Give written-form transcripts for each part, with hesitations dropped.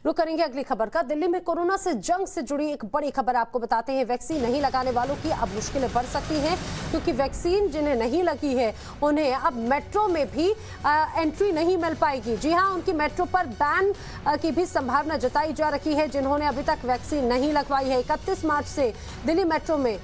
रुक करेंगे अगली खबर का। दिल्ली में कोरोना से जंग से जुड़ी एक बड़ी खबर आपको बताते हैं। वैक्सीन नहीं लगाने वालों की अब मुश्किलें बढ़ सकती हैं, क्योंकि वैक्सीन जिन्हें नहीं लगी है उन्हें अब मेट्रो में भी एंट्री नहीं मिल पाएगी। जी हां, उनकी मेट्रो पर बैन की भी संभावना जताई जा रही है। जिन्होंने अभी तक वैक्सीन नहीं लगवाई है, 31 मार्च से दिल्ली मेट्रो में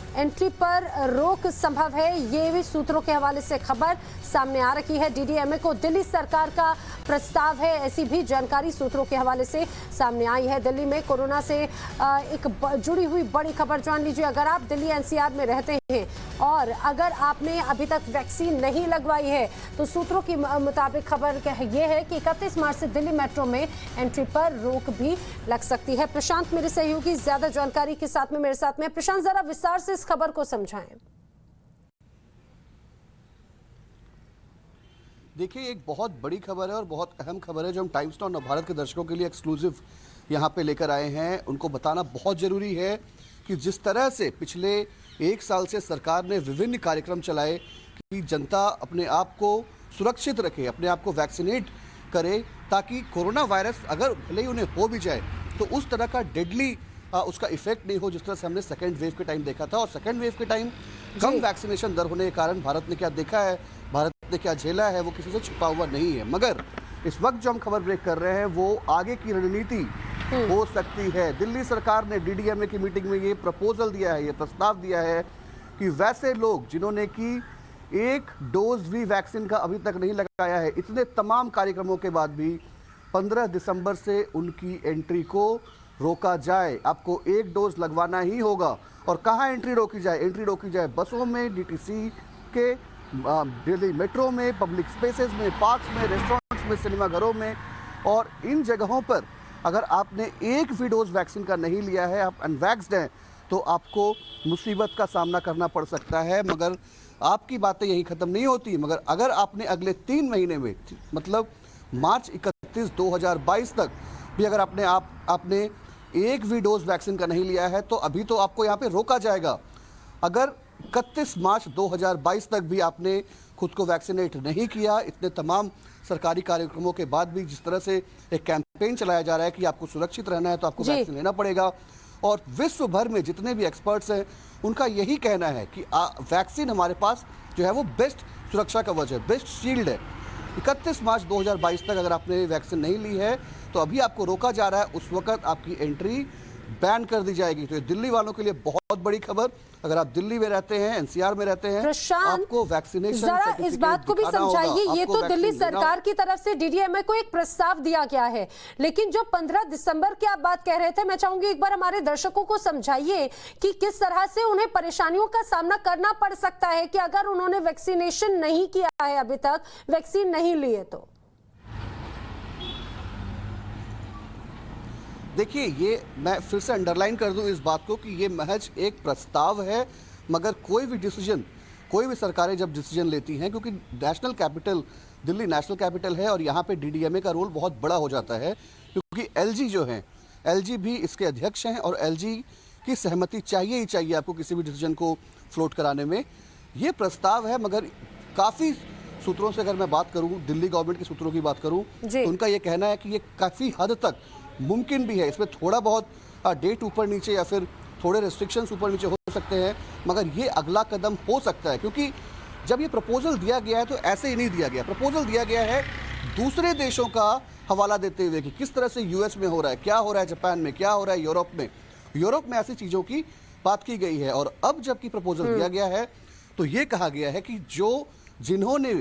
एंट्री पर रोक संभव है। ये भी सूत्रों के हवाले से खबर सामने आ रही है। डीडीएमए को दिल्ली सरकार का प्रस्ताव है, ऐसी भी जानकारी सूत्रों के हवाले से सामने आई है। दिल्ली में कोरोना से एक जुड़ी हुई बड़ी खबर जान लीजिए। अगर आप दिल्ली एनसीआर में रहते हैं और अगर आपने अभी तक वैक्सीन नहीं लगवाई है तो सूत्रों के मुताबिक खबर ये है कि 31 मार्च से दिल्ली मेट्रो में एंट्री पर रोक भी लग सकती है। प्रशांत मेरे सहयोगी ज्यादा जानकारी के साथ में मेरे साथ में। प्रशांत, जरा विस्तार से इस खबर को समझाएं। देखिए, एक बहुत बड़ी खबर है और बहुत अहम खबर है जो हम टाइम्स नाउ नवभारत के दर्शकों के लिए एक्सक्लूसिव यहाँ पे लेकर आए हैं। उनको बताना बहुत जरूरी है कि जिस तरह से पिछले एक साल से सरकार ने विभिन्न कार्यक्रम चलाए कि जनता अपने आप को सुरक्षित रखे, अपने आप को वैक्सीनेट करे, ताकि कोरोना वायरस अगर भले ही उन्हें हो भी जाए तो उस तरह का डेडली उसका इफेक्ट नहीं हो जिस तरह से हमने सेकेंड वेव के टाइम देखा था। और सेकेंड वेव के टाइम कम वैक्सीनेशन दर होने के कारण भारत ने क्या देखा है, भारत ने क्या झेला है, वो किसी से छिपा हुआ नहीं है। मगर इस वक्त जो हम खबर ब्रेक कर रहे हैं वो आगे की रणनीति हो सकती है। दिल्ली सरकार ने डीडीएमए की मीटिंग में ये प्रपोजल दिया है, ये प्रस्ताव दिया है कि वैसे लोग जिन्होंने की एक डोज भी वैक्सीन का अभी तक नहीं लगाया है, इतने तमाम कार्यक्रमों के बाद भी 15 दिसंबर से उनकी एंट्री को रोका जाए। आपको एक डोज लगवाना ही होगा। और कहाँ एंट्री रोकी जाए? एंट्री रोकी जाए बसों में, डीटीसी के, दिल्ली मेट्रो में, पब्लिक स्पेसेस में, पार्क्स में, रेस्टोरेंट्स में, सिनेमाघरों में। और इन जगहों पर अगर आपने एक भी डोज वैक्सीन का नहीं लिया है, आप अनवैक्स्ड हैं, तो आपको मुसीबत का सामना करना पड़ सकता है। मगर आपकी बातें यही ख़त्म नहीं होती। मगर अगर आपने अगले 3 महीने में, मतलब मार्च 31, 2022 तक भी अगर आपने एक भी डोज वैक्सीन का नहीं लिया है तो अभी तो आपको यहाँ पे रोका जाएगा। अगर 31 मार्च 2022 तक भी आपने खुद को वैक्सीनेट नहीं किया, इतने तमाम सरकारी कार्यक्रमों के बाद भी जिस तरह से एक कैंपेन चलाया जा रहा है कि आपको सुरक्षित रहना है तो आपको वैक्सीन लेना पड़ेगा। और विश्व भर में जितने भी एक्सपर्ट्स हैं उनका यही कहना है कि वैक्सीन हमारे पास जो है वो बेस्ट सुरक्षा कवच है, बेस्ट शील्ड है। 31 मार्च 2022 तक अगर आपने वैक्सीन नहीं ली है तो अभी आपको रोका जा रहा है, उस वक्त आपकी एंट्री बैन कर दी जाएगी। तो ये दिल्ली वालों के लिए बहुत बड़ी खबर। अगर आप दिल्ली में रहते हैं, एनसीआर में रहते हैं, आपको वैक्सीनेशन जरा इस बात को भी समझाइए। ये तो दिल्ली सरकार की तरफ से डीडीएमए को एक प्रस्ताव दिया गया है, लेकिन जो 15 दिसंबर की आप बात कह रहे थे, मैं चाहूंगी एक बार हमारे दर्शकों को समझाइए कि किस तरह से उन्हें परेशानियों का सामना करना पड़ सकता है कि अगर उन्होंने वैक्सीनेशन नहीं किया है, अभी तक वैक्सीन नहीं लिए तो। देखिए, ये मैं फिर से अंडरलाइन कर दूं इस बात को कि ये महज एक प्रस्ताव है। मगर कोई भी डिसीजन, कोई भी सरकारें जब डिसीजन लेती हैं, क्योंकि national capital, Delhi national capital है और यहाँ पे डीडीएमए का रोल बहुत बड़ा हो जाता है, क्योंकि एलजी जो है, एलजी भी इसके अध्यक्ष हैं और एलजी की सहमति चाहिए ही चाहिए आपको किसी भी डिसीजन को फ्लोट कराने में। ये प्रस्ताव है, मगर काफ़ी सूत्रों से अगर मैं बात करूँ, दिल्ली गवर्नमेंट के सूत्रों की बात करूँ, तो उनका ये कहना है कि ये काफ़ी हद तक मुमकिन भी है। इसमें थोड़ा बहुत डेट ऊपर नीचे या फिर थोड़े रेस्ट्रिक्शंस ऊपर नीचे हो सकते हैं, मगर ये अगला कदम हो सकता है। क्योंकि जब ये प्रपोजल दिया गया है तो ऐसे ही नहीं दिया गया। प्रपोजल दिया गया है दूसरे देशों का हवाला देते हुए कि किस तरह से यूएस में हो रहा है, क्या हो रहा है जापान में, क्या हो रहा है यूरोप में। यूरोप में ऐसी चीज़ों की बात की गई है। और अब जबकि प्रपोजल दिया गया है तो ये कहा गया है कि जिन्होंने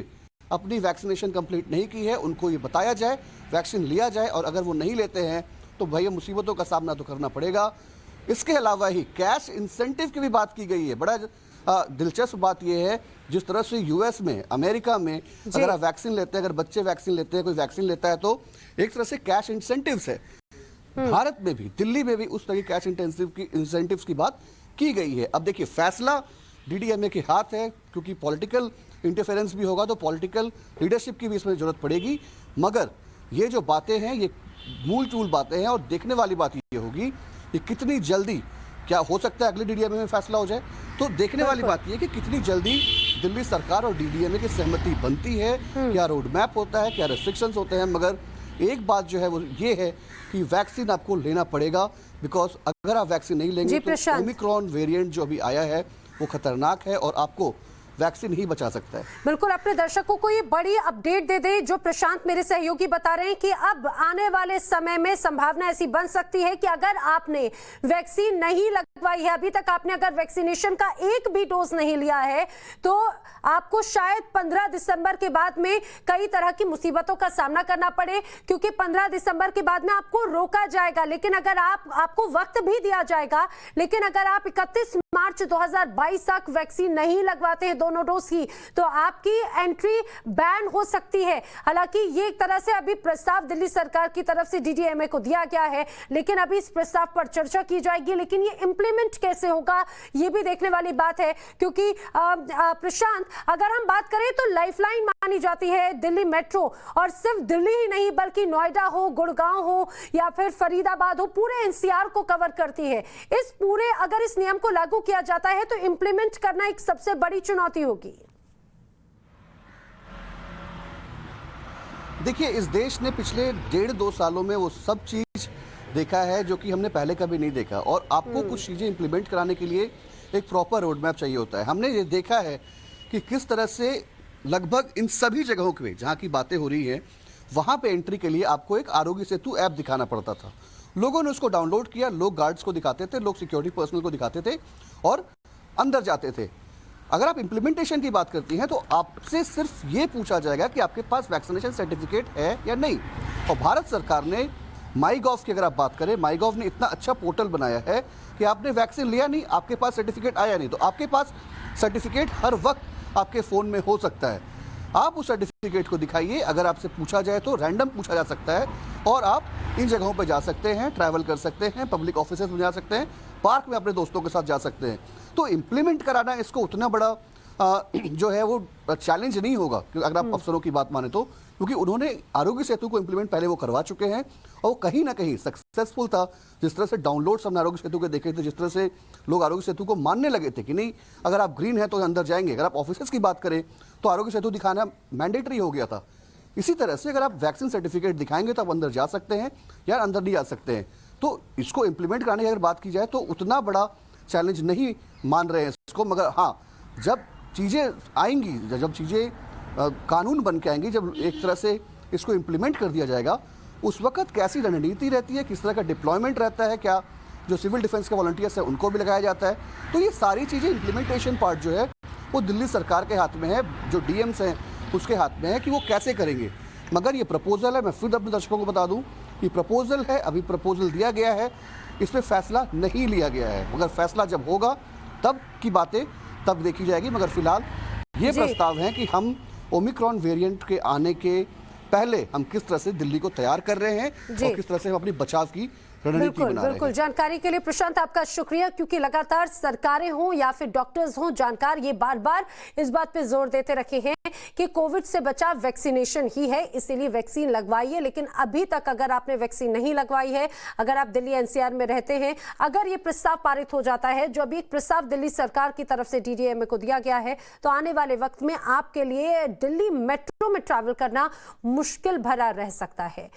अपनी वैक्सीनेशन कंप्लीट नहीं की है उनको ये बताया जाए, वैक्सीन लिया जाए, और अगर वो नहीं लेते हैं तो भैया मुसीबतों का सामना तो करना पड़ेगा। इसके अलावा ही कैश इंसेंटिव की भी बात की गई है। बड़ा दिलचस्प बात यह है, जिस तरह से यूएस में, अमेरिका में अगर आप वैक्सीन लेते हैं, अगर बच्चे वैक्सीन लेते हैं, कोई वैक्सीन लेता है तो एक तरह से कैश इंसेंटिव्स है। भारत में भी, दिल्ली में भी उस तरह की कैश इंसेंटिव्स की बात की गई है। अब देखिए, फैसला डीडीएमए के हाथ है, क्योंकि पॉलिटिकल इंटरफेरेंस भी होगा तो पॉलिटिकल लीडरशिप की भी इसमें जरूरत पड़ेगी। मगर ये जो बातें हैं ये मूल चूल बातें हैं और देखने वाली बात ये होगी कि कितनी जल्दी, क्या हो सकता है अगले डीडीएमए में फैसला हो जाए, तो देखने वाली बात ये कि कितनी जल्दी दिल्ली सरकार और डीडीएमए की सहमति बनती है, क्या रोड मैप होता है, क्या रेस्ट्रिक्शंस होते हैं। मगर एक बात जो है वो ये है कि वैक्सीन आपको लेना पड़ेगा, बिकॉज अगर आप वैक्सीन नहीं लेंगे तो ओमिक्रॉन वेरिएंट जो अभी आया है वो खतरनाक है और आपको वैक्सीन ही बचा सकता है। बिल्कुल, अपने दर्शकों को ये बड़ी अपडेट दे दे जो प्रशांत मेरे सहयोगी बता रहे हैं कि अब आने वाले समय में संभावना ऐसी बन सकती है कि अगर आपने वैक्सीन नहीं लगवाई है, अभी तक आपने अगर वैक्सीनेशन का एक भी डोज नहीं लिया है, तो आपको शायद 15 दिसंबर के बाद में कई तरह की मुसीबतों का सामना करना पड़े, क्योंकि 15 दिसंबर के बाद में आपको रोका जाएगा। लेकिन अगर आपको वक्त भी दिया जाएगा, लेकिन अगर आप 31 मार्च 2022 तक वैक्सीन नहीं लगवाते हैं दोनों डोज की, तो आपकी एंट्री बैन हो सकती है। हालांकि ये एक तरह से अभी प्रस्ताव दिल्ली सरकार की तरफ से डीडीएमए को दिया गया है, लेकिन अभी इस प्रस्ताव पर चर्चा की जाएगी। लेकिन ये इंप्लीमेंट कैसे होगा ये भी देखने वाली बात है, क्योंकि प्रशांत, अगर हम बात करें तो लाइफलाइन मानी जाती है दिल्ली मेट्रो, और सिर्फ दिल्ली ही नहीं बल्कि नोएडा हो, गुड़गांव हो या फिर फरीदाबाद हो, पूरे एनसीआर को कवर करती है। इस पूरे अगर इस नियम को लागू किया जाता है तो इंप्लीमेंट करना एक सबसे बड़ी चुनौती होगी। देखिए, इस देश ने पिछले 1.5-2 सालों में वो सब चीज देखा है जो कि हमने पहले कभी नहीं देखा, और आपको कुछ चीजें इंप्लीमेंट कराने के लिए एक प्रॉपर रोड मैप चाहिए होता है। हमने ये देखा है कि किस तरह से लगभग इन सभी जगहों पे जहाँ की बातें हो रही हैं वहाँ पे एंट्री के लिए आपको एक आरोग्य सेतु ऐप दिखाना पड़ता था। लोगों ने उसको डाउनलोड किया, लोग गार्ड्स को दिखाते थे, लोग सिक्योरिटी पर्सनल को दिखाते थे और अंदर जाते थे। अगर आप इंप्लीमेंटेशन की बात करती हैं तो आपसे सिर्फ ये पूछा जाएगा कि आपके पास वैक्सीनेशन सर्टिफिकेट है या नहीं। और भारत सरकार ने माईगॉव की अगर आप बात करें, माईगॉव ने इतना अच्छा पोर्टल बनाया है कि आपने वैक्सीन लिया नहीं, आपके पास सर्टिफिकेट आया नहीं, तो आपके पास सर्टिफिकेट हर वक्त आपके फ़ोन में हो सकता है। आप उस सर्टिफिकेट को दिखाइए, अगर आपसे पूछा जाए तो रैंडम पूछा जा सकता है और आप इन जगहों पर जा सकते हैं, ट्रैवल कर सकते हैं, पब्लिक ऑफिसेज में जा सकते हैं, पार्क में अपने दोस्तों के साथ जा सकते हैं। तो इम्प्लीमेंट कराना इसको उतना बड़ा जो है वो चैलेंज नहीं होगा, अगर आप अफसरों की बात माने तो, क्योंकि उन्होंने आरोग्य सेतु को इम्प्लीमेंट पहले वो करवा चुके हैं और वो कहीं ना कहीं सक्सेसफुल था। जिस तरह से डाउनलोड्स हमने आरोग्य सेतु के देखे थे, जिस तरह से लोग आरोग्य सेतु को मानने लगे थे कि नहीं, अगर आप ग्रीन है तो अंदर जाएंगे। अगर आप ऑफिस की बात करें तो आरोग्य सेतु दिखाना मैंडेटरी हो गया था। इसी तरह से अगर आप वैक्सीन सर्टिफिकेट दिखाएंगे तो आप अंदर जा सकते हैं या अंदर नहीं जा सकते हैं। तो इसको इम्प्लीमेंट कराने की अगर बात की जाए तो उतना बड़ा चैलेंज नहीं मान रहे हैं इसको, मगर हाँ, जब चीज़ें आएंगी, जब चीज़ें कानून बन के आएंगी, जब एक तरह से इसको इम्प्लीमेंट कर दिया जाएगा, उस वक्त कैसी रणनीति रहती है, किस तरह का डिप्लॉयमेंट रहता है, क्या जो सिविल डिफेंस के वॉलंटियर्स हैं उनको भी लगाया जाता है, तो ये सारी चीज़ें इम्प्लीमेंटेशन पार्ट जो है वो दिल्ली सरकार के हाथ में है, जो डीएम्स हैं उसके हाथ में है कि वो कैसे करेंगे। मगर ये प्रपोजल है, मैं फिर अपने दर्शकों को बता दूं कि प्रपोजल है, अभी प्रपोजल दिया गया है, इस पर फैसला नहीं लिया गया है। मगर फैसला जब होगा तब की बातें तब देखी जाएगी। मगर फिलहाल ये प्रस्ताव है कि हम ओमिक्रॉन वेरिएंट के आने के पहले हम किस तरह से दिल्ली को तैयार कर रहे हैं और किस तरह से हम अपनी बचाव की रणनीति बना रहे हैं। बिल्कुल, जानकारी के लिए प्रशांत आपका शुक्रिया, क्योंकि लगातार सरकारें हों या फिर डॉक्टर्स हों, जानकार ये बार बार इस बात पे जोर देते रखे हैं कि कोविड से बचाव वैक्सीनेशन ही है, इसीलिए वैक्सीन लगवाइए। लेकिन अभी तक अगर आपने वैक्सीन नहीं लगवाई है, अगर आप दिल्ली एनसीआर में रहते हैं, अगर ये प्रस्ताव पारित हो जाता है, जो अभी एक प्रस्ताव दिल्ली सरकार की तरफ से डीडीएमए को दिया गया है, तो आने वाले वक्त में आपके लिए दिल्ली मेट्रो में ट्रैवल करना मुश्किल भरा रह सकता है।